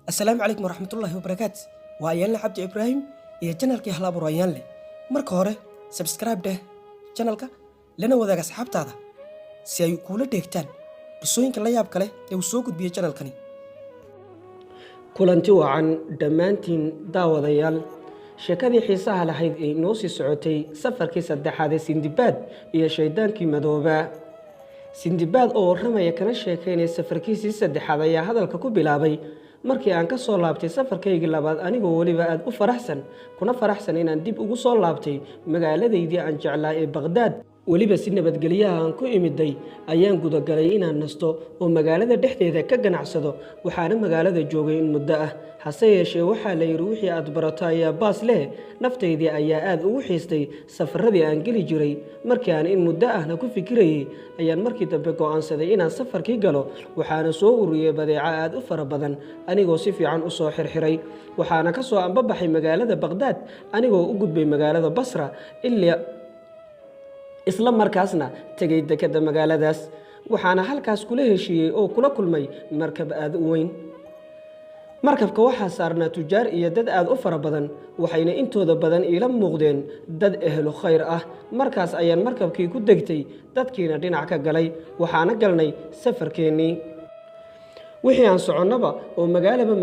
السلام عليكم ورحمة الله وبركاته وأيان عبد إبراهيم iyo channelkii Halabuur Ayaan leh marka hore subscribe dheh channelka lana wadaag asxaabtaada si ay kula dheegtaan qisooyinka la yaab kale ee uu soo gudbiyo channelkani kulanti wacan dhammaantiin daawadayaal sheekadii xiisaha lahayd ee noo sii socotay safarkii saddexaad ee Sindibaad iyo shaydaankii madooba Sindibaad oo warramaya kana sheekeynay safarkiisii saddexaad ayaa hadalka ku bilaabay markii aan ka soo laabtay safarkaygii labaad anigoo waliba aad u faraxsan inaan dib ugu soo laabtay magaaladeydii aan jeclaa ee Baghdad waliba si nabadgelyo aan ku imiday ayaan gudagalay inaan nasto oo magaalada dhexdeeda ka ganacsado waxaana magaalada joogay in muddo ah hase yeeshee waxaa la yiri wixii aad barato ayaa baas leh nafteydii ayaa aad ugu xiistay safaradii aan geli jiray markii aan in muddo ahna ku fikirayay ayaan markii dambe go'aansaday inaan safarkii galo waxaana soo ururiyay badeeco aad u fara badan anigoo si fiican u soo xirxiray waxaana ka soo ambabaxay magaalada Baghdad anigoo u gudbay magaalada Basra ilaa isla markaasna tagay dekada magaaladaas waxaana halkaas kula heshiiyay oo kula kulmay markab aad u weyn markabka waxaa saarnaa tujaar iyo dad aad u fara badan waxayna intooda badan ila muuqdeen dad ehlu khayr ah markaas ayaan markabkii ku degtay dadkiina dhinac ka galay waxaana galnay safarkeennii wixii aan soconnaba oo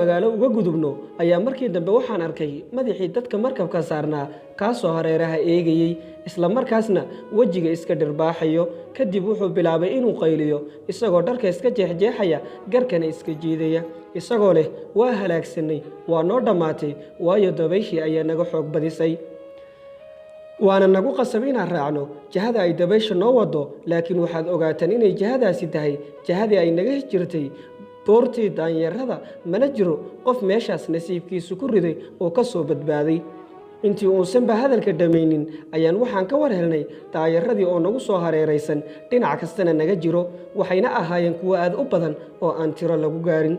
magaalo uga gudubno ayaa markii dambe waxaan arkay madaxii dadka markabka saarnaa kaasoo hareeraha eegayay isla markaasna wajiga iska dhirbaaxayo kadib wuxuu bilaabay inuu qayliyo isagoo dharka iska jeexjeexaya garkana iska jiidaya isagoo leh waa halaagsanay waa noo dhammaatay waayo dabayshii ayaa naga xoog badisay waana nagu qasab inaan raacno jihada ay dabaysha noo wado laakiin waxaad ogaataan inay jihadaasi tahay jihadii ay naga jirtay boortii daanyarada mana jiro qof meeshaas nasiibkiisu ku riday oo ka soo badbaaday intii uusan ba hadalka dhamaynin ayaan waxaan ka war helnay daayaradii oo nagu soo hareeraysan dhinac kastana naga jiro waxayna ahaayeen kuwa aad u badan oo aan tiro lagu gaarin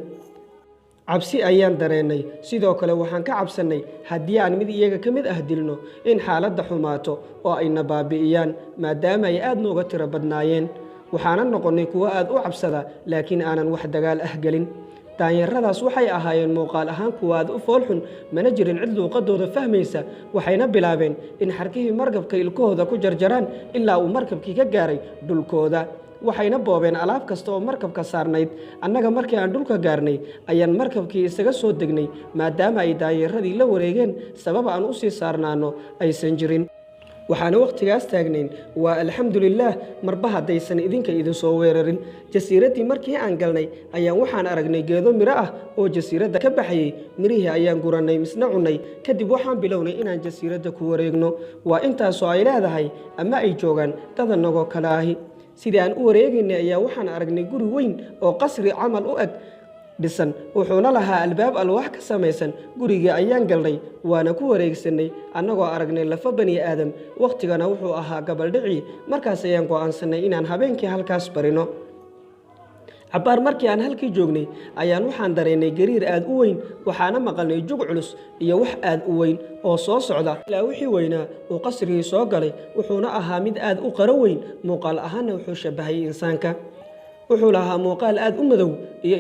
cabsi ayaan dareenay sidoo kale waxaan ka cabsanay haddii aan mid iyaga ka mid ah dilno in xaaladda xumaato oo ayna baabi'iyaan maadaama ay aad nooga tiro badnaayeen waxaana noqonay kuwa aad u cabsada laakiin aanan wax dagaal ah galin daanyaradaas waxay ahaayeen muuqaal ahaan kuwa aad u foolxun mana jirin cid luuqadooda fahmaysa waxayna bilaabeen in xarkihii markabka ilkahooda ku jarjaraan ilaa uu markabkii ka gaaray dhulkooda waxayna boobeen alaab kasta oo markabka saarnayd annaga markii aan dhulka gaarnay ayaan markabkii isaga soo degnay maadaama ay daanyaradii la wareegeen sabab aan u sii saarnaano aysan jirin waxaana waqtigaas taagnayn waa alxamdulillaah marba haddaysan idinka idin soo weerarin jasiiraddii markii aan galnay ayaan waxaan aragnay geedo miro ah oo jasiiradda ka baxayay mirihii ayaan gurannay misna cunnay kadib waxaan bilownay inaan jasiiradda ku wareegno waa intaasoo ay leedahay ama ay joogaan dadanagoo kale ahi sidii aan u wareegaynay ayaa waxaan aragnay guri weyn oo qasri camal u eg dhisan wuxuuna lahaa albaab alwaax ka samaysan gurigii ayaan galnay waana ku wareegsanay annagoo aragnay lafa bani aadam waqtigana wuxuu ahaa gabaldhicii markaas ayaan go'aansanay inaan habeenkii halkaas barino cabbaar markii aan halkii joognay ayaan waxaan dareennay gariir aad u weyn waxaana maqalnay jug culus iyo wax aad u weyn oo soo socda ilaa wixii weynaa uu qasrigii soo galay wuxuuna ahaa mid aad u qaro weyn muuqaal ahaanna wuxuu shabbahayay insaanka wuxuu lahaa muuqaal aad u madow iyo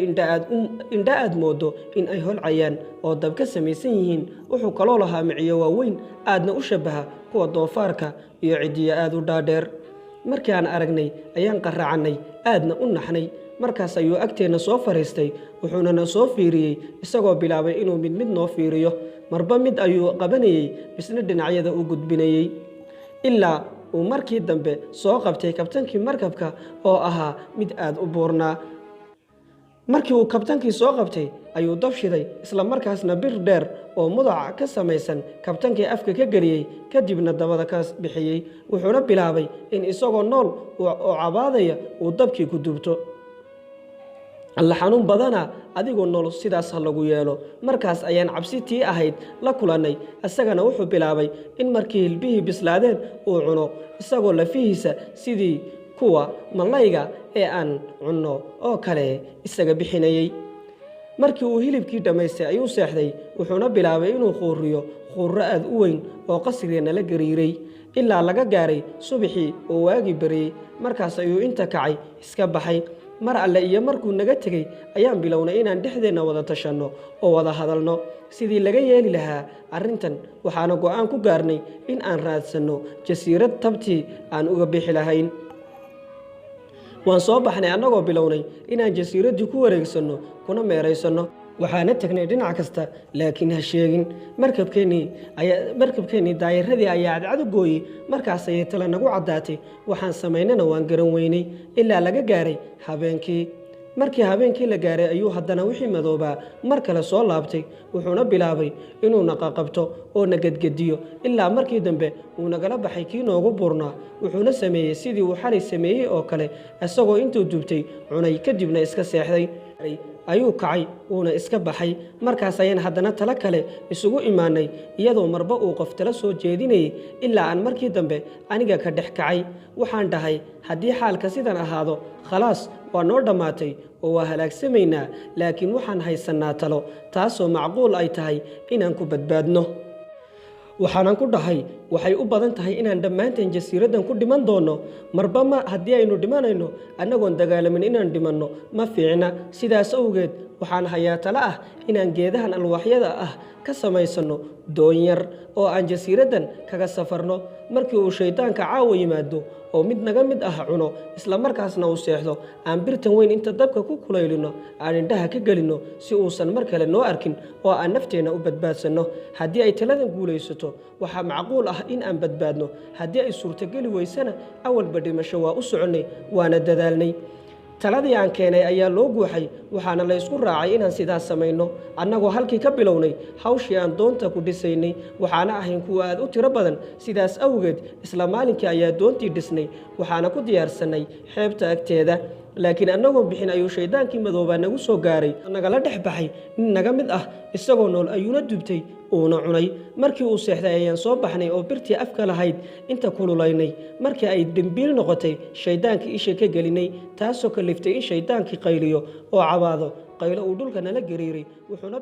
indha aad moodo in ay holcayaan oo dab ka samaysan yihiin wuxuu kaloo lahaa miciyo waaweyn aadna u shabbaha kuwa doofaarka iyo cidiyo aad u dhaadheer markii aan aragnay ayaan qarracannay aadna u naxnay markaas ayuu agteenna soo fariistay wuxuuna na soo fiiriyey isagoo bilaabay inuu mid noo fiiriyo marba mid ayuu qabanayey bisna dhinacyada u gudbinayey ilaa uu markii dambe soo qabtay kabtankii markabka oo ahaa mid aad u buurnaa markii uu kabtankii soo qabtay ayuu dab shiday isla markaasna bir dheer oo mudac ka samaysan kabtankii afka ka geliyey kadibna dabada ka bixiyey wuxuuna bilaabay in isagoo nool oo cabaadaya uu dabkii ku dubto alla xanuun badana adigoo nool sidaas ha lagu yeelo markaas ayaan cabsi tii ahayd la kulannay isagana wuxuu bilaabay in markii hilbihii bislaadeen uu cuno isagoo lafihiisa sidii kuwa malayga ee aan cunno oo kale isaga bixinayay markii uu hilibkii dhammaystay ayuu seexday wuxuuna bilaabay inuu quurro aad u weyn oo qasrigeena la gariiray ilaa laga gaaray subaxii oo waagii bariyey markaas ayuu inta kacay iska baxay mar alle iyo markuu naga tegay ayaan bilownay inaan dhexdeena wada tashanno oo wada hadalno sidii laga yeeli lahaa arrintan waxaana go'aan ku gaarnay in aan raadsanno jasiirad tabtii aan uga bixi lahayn waan soo baxnay annagoo bilownay inaan jasiiraddii ku wareegsanno kuna meeraysanno waxaana tagnay dhinac kasta laakiin ha sheegin markabkeennii daayaradii ayaa cadcad gooyey markaas ayay tala nagu caddaatay waxaan samaynana waan garan weynay ilaa laga gaaray habeenkii markii habeenkii la gaaray ayuu haddana wixii madoobaa mar kale soo laabtay wuxuuna bilaabay inuu naqaqabto oo na gedgediyo ilaa markii dambe uu nagala baxay kii noogu buurnaa wuxuuna sameeyey sidii uu xalay sameeyey oo kale isagoo intuu dubtay cunay kadibna iska seexday ayuu kacay uuna iska baxay markaas ayaan haddana talo kale isugu imaanay iyadoo marba uu qof tala soo jeedinayay ilaa aan markii dambe aniga ka dhex kacay waxaan dhahay haddii xaalka sidan ahaado khalaas waa noo dhammaatay oo waa halaagsamaynaa laakiin waxaan haysannaa talo taasoo macquul ay tahay inaan ku badbaadno waxaanan ku dhahay waxay u badan tahay inaan dhammaanteen jasiiraddan ku dhiman doonno marba haddii aynu dhimanayno annagoon dagaalamin inaan dhimanno ma fiicna sidaas awgeed waxaan hayaa talo ah inaan geedahan alwaaxyada ah ka samaysanno doon yar oo aan jasiiraddan kaga safarno markii uu shaydaanka caawa yimaado oo mid naga mid ah cuno isla markaasna uu seexdo aan birtan weyn inta dabka ku kulaylino aan indhaha ka gelinno si uusan mar kale noo arkin oo aan nafteenna u badbaadsanno haddii ay taladan guulaysato waxaa macquul ah in aan badbaadno haddii ay suurtogeli weysana awalba dhimasho waa u soconnay waana dadaalnay taladii aan keenay ayaa loo guuxay waxaana la isku raacay inaan sidaas samayno annagoo halkii ka bilownay hawshii aan doonta ku dhisaynay waxaana ahayn kuwa aad u tiro badan sidaas awgeed isla maalinkii ayaa doontii dhisnay waxaana ku diyaarsannay xeebta agteeda laakiin annagoon bixin ayuu shaydaankii madoobaa nagu soo gaaray nagala dhex baxay nin naga mid ah isagoo nool ayuuna dubtay uuna cunay markii uu seexday ayaan soo baxnay oo birtii afka lahayd inta kululaynay markii ay dembiil noqotay shaydaankii isha ka gelinay taasoo kaliftay in shaydaankii qayliyo oo cabaado qaylo uu dhulka nala gariiray wuxuuna